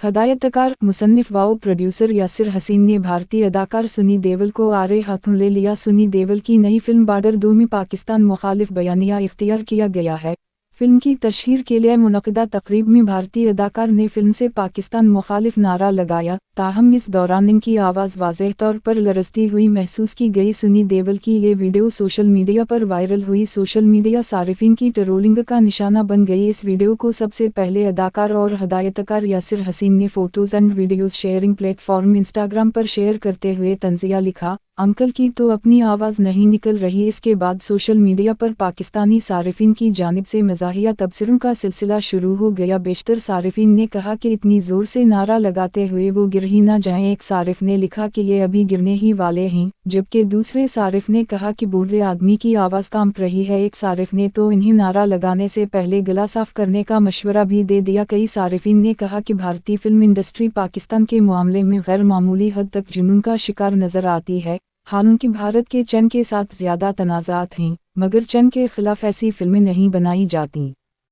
हदायतकार, मुसन्निफ व प्रोड्यूसर यासिर हसीन ने भारतीय अदाकार सुनी देओल को आड़े हाथों ले लिया। सुनी देओल की नई फिल्म बॉर्डर 2 में पाकिस्तान मुखालिफ बयानिया इख्तियार किया गया है। फिल्म की तशहीर के लिए मुनक़दा तक़रीब में भारतीय अदाकार ने फिल्म से पाकिस्तान मुखालिफ नारा लगाया, ताहम इस दौरान इनकी आवाज़ वाज़ेह तौर पर लरज़ती हुई महसूस की गई। सुनी देओल की ये वीडियो सोशल मीडिया पर वायरल हुई। सोशल मीडिया सारिफिन की ट्रोलिंग का निशाना बन गई। इस वीडियो को सबसे पहले अदाकार और हदायतकार यासिर हसीन ने photos and videos sharing platform Instagram पर शेयर करते हुए तंज़िया लिखा, अंकल की तो अपनी आवाज़ नहीं निकल रही। इसके बाद सोशल मीडिया पर पाकिस्तानी सारिफिन की जानिब से मज़ाहिया तबसरों का सिलसिला शुरू हो गया। बेशतर सारिफिन ने कहा कि इतनी ज़ोर से नारा लगाते हुए वो गिर ही ना जाएं। एक सारिफ ने लिखा कि ये अभी गिरने ही वाले हैं, जबकि दूसरे सारिफ ने कहा कि बूढ़े आदमी की आवाज़ कांप रही है। एक सारिफ ने तो इन्हें नारा लगाने से पहले गला साफ करने का मशवरा भी दे दिया। कई सारिफिन ने कहा कि भारतीय फिल्म इंडस्ट्री पाकिस्तान के मामले में गैर मामूली हद तक जुनून का शिकार नज़र आती है। हालांकि भारत के चंद के साथ ज़्यादा तनाज़ात हैं, मगर चंद के खिलाफ ऐसी फिल्में नहीं बनाई जाती।